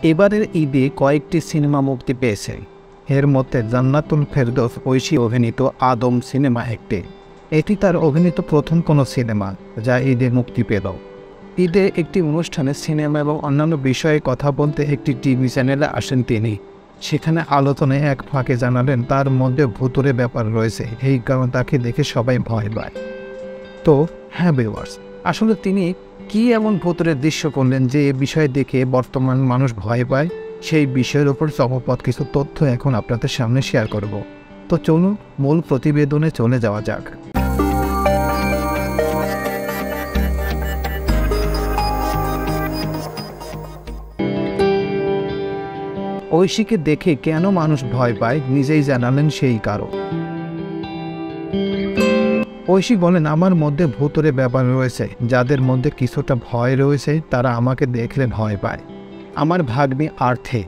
এবারের ঈদে কয়েকটি সিনেমা মুক্তি পেয়েছে। এর মধ্যে জান্নাতুল ফেরদৌস ঐশী অভিনীত আদম সিনেমা একটি। এটি তার অভিনীত প্রথম কোনো সিনেমা যা ঈদে মুক্তি পেল। ঈদে একটি অনুষ্ঠানে সিনেমা এবং অন্যান্য বিষয়ে কথা বলতে একটি টিভি চ্যানেলে আসেন তিনি। সেখানে আলোচনায় এক ফাঁকে জানালেন তার মধ্যে ভুতুরে ব্যাপার রয়েছে, এই কারণে তাকে দেখে সবাই ভয় পায়। তো হ্যাঁ ভিউয়ার্স, আসলে তিনি কি এমন ভুতুরে দৃশ্য করলেন যে এ বিষয় দেখে বর্তমান মানুষ ভয় পায়, সেই বিষয়ের ওপর চমকপ্রদ কিছু তথ্য এখন আপনাদের সামনে শেয়ার করব। তো চলুন মূল প্রতিবেদনে চলে যাওয়া যাক। ঐশীকে দেখে কেন মানুষ ভয় পায় নিজেই জানালেন সেই কারণ। ঐশী বলেন, আমার মধ্যে ভুতুরে ব্যাপার রয়েছে, যাদের মধ্যে কিছুটা ভয় রয়েছে তারা আমাকে দেখলে ভয় পায়। আমার ভাগ্নি আর্থে,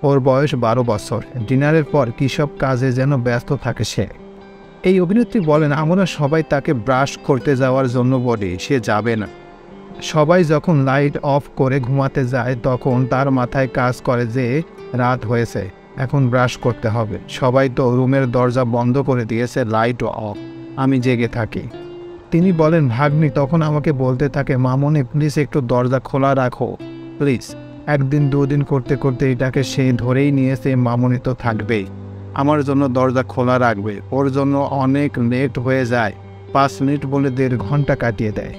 ওর বয়স 12 বছর, ডিনারের পর কী সব কাজে যেন ব্যস্ত থাকে সে। এই অভিনেত্রী বলেন, আমরা সবাই তাকে ব্রাশ করতে যাওয়ার জন্য বলি, সে যাবে না। সবাই যখন লাইট অফ করে ঘুমাতে যায় তখন তার মাথায় কাজ করে যে রাত হয়েছে, এখন ব্রাশ করতে হবে। সবাই তো রুমের দরজা বন্ধ করে দিয়েছে, লাইট অফ, আমি জেগে থাকি। তিনি বলেন, ভাগ্নি তখন আমাকে বলতে থাকে, মামনি প্লিজ একটু দরজা খোলা রাখো প্লিজ। একদিন দুদিন করতে করতে এটাকে সে ধরেই নিয়েছে, মামনি তো থাকবেই, আমার জন্য দরজা খোলা রাখবে। ওর জন্য অনেক লেট হয়ে যায়, 5 মিনিট বলে 1.5 ঘন্টা কাটিয়ে দেয়।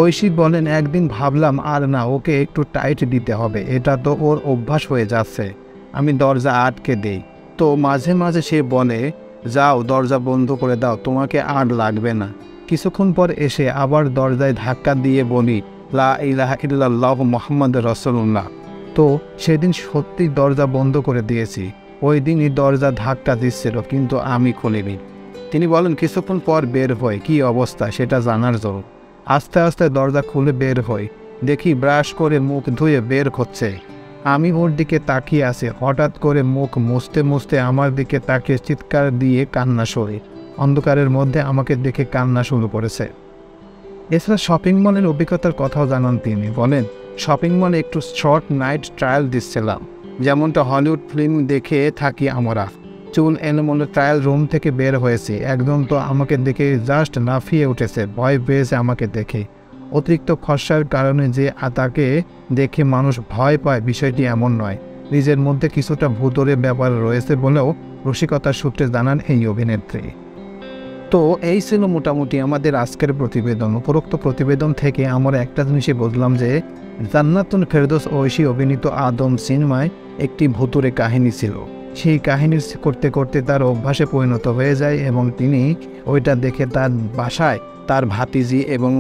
ঐশী বলেন, একদিন ভাবলাম আর না, ওকে একটু টাইট দিতে হবে, এটা তো ওর অভ্যাস হয়ে যাচ্ছে। আমি দরজা আটকে দেই, তো মাঝে মাঝে সে বলে, যাও দরজা বন্ধ করে দাও, তোমাকে আর লাগবে না। কিছুক্ষণ পর এসে আবার দরজায় ধাক্কা দিয়ে বলি, লা ইলাহা ইল্লাল্লাহু মুহাম্মাদুর রাসূলুল্লাহ। তো সেদিন সত্যি দরজা বন্ধ করে দিয়েছি। ওই দিনই দরজা ধাক্কা দিচ্ছিল, কিন্তু আমি খুলিনি। তিনি বলেন, কিছুক্ষণ পর বের হই, কী অবস্থা সেটা জানার জন্য। আস্তে আস্তে দরজা খুলে বের হই, দেখি ব্রাশ করে মুখ ধুয়ে বের হচ্ছে। আমি ওর দিকে তাকিয়ে আছি, হঠাৎ করে মুখ মুছতে মুছতে আমার দিকে তাকিয়ে চিৎকার দিয়ে কান্না শুরু। অন্ধকারের মধ্যে আমাকে দেখে কান্না শুরু করেছে। এছাড়া শপিং মলের অভিজ্ঞতার কথাও জানান তিনি। বলেন, শপিং মলে একটু শর্ট নাইট ট্রায়াল দিচ্ছিলাম, যেমনটা হলিউড ফিল্ম দেখে থাকি আমরা। চুল এলোমেলো ট্রায়াল রুম থেকে বের হয়েছে, একদম তো আমাকে দেখে জাস্ট লাফিয়ে উঠেছে, ভয় পেয়েছে আমাকে দেখে। অতিরিক্ত ফর্সার কারণে যে তাকে দেখে মানুষ ভয় পায় বিষয়টি এমন নয়, নিজের মধ্যে কিছুটা ভুতুরে ব্যাপার রয়েছে বলেও রসিকতার সূত্রে জানান এই অভিনেত্রী। তো এই ছিল মোটামুটি আমাদের আজকের প্রতিবেদন। উপরোক্ত প্রতিবেদন থেকে আমরা একটা জিনিসই বুঝলাম যে জান্নাতুল ফেরদৌস ঐশী অভিনীত আদম সিনেমায় একটি ভুতুরে কাহিনী ছিল। সেই কাহিনী করতে করতে তার অভ্যাসে পরিণত হয়ে যায় এবং তিনি ওইটা দেখে তার বাসায় তার ভাতিজি এবং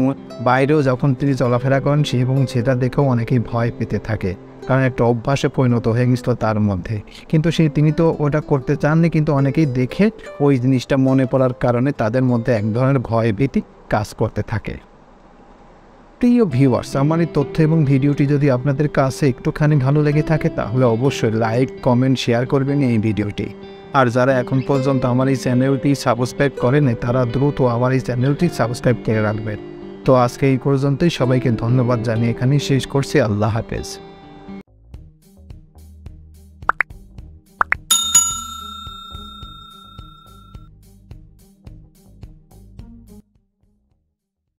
বাইরেও যখন তিনি চলাফেরা করেন এবং সেটা দেখেও অনেকেই ভয় পেতে থাকে, কারণ একটা অভ্যাসে পরিণত হয়ে গেছিল তার মধ্যে। কিন্তু তিনি তো ওটা করতে চাননি, কিন্তু অনেকেই দেখে ওই জিনিসটা মনে পড়ার কারণে তাদের মধ্যে এক ধরনের ভয় ভীতি কাজ করতে থাকে। প্রিয় ভিউয়ার্স, আমার এই তথ্য এবং ভিডিওটি যদি আপনাদের কাছে একটুখানি ভালো লেগে থাকে তাহলে অবশ্যই লাইক, কমেন্ট, শেয়ার করবেন এই ভিডিওটি। আর যারা এখন পর্যন্ত আমার এই চ্যানেলটি সাবস্ক্রাইব করেন তারা দ্রুত আমার এই চ্যানেলটি সাবস্ক্রাইব করে রাখবেন। তো আজকে এই পর্যন্তই, সবাইকে ধন্যবাদ জানিয়ে এখানেই শেষ করছি। আল্লাহ হাফেজ।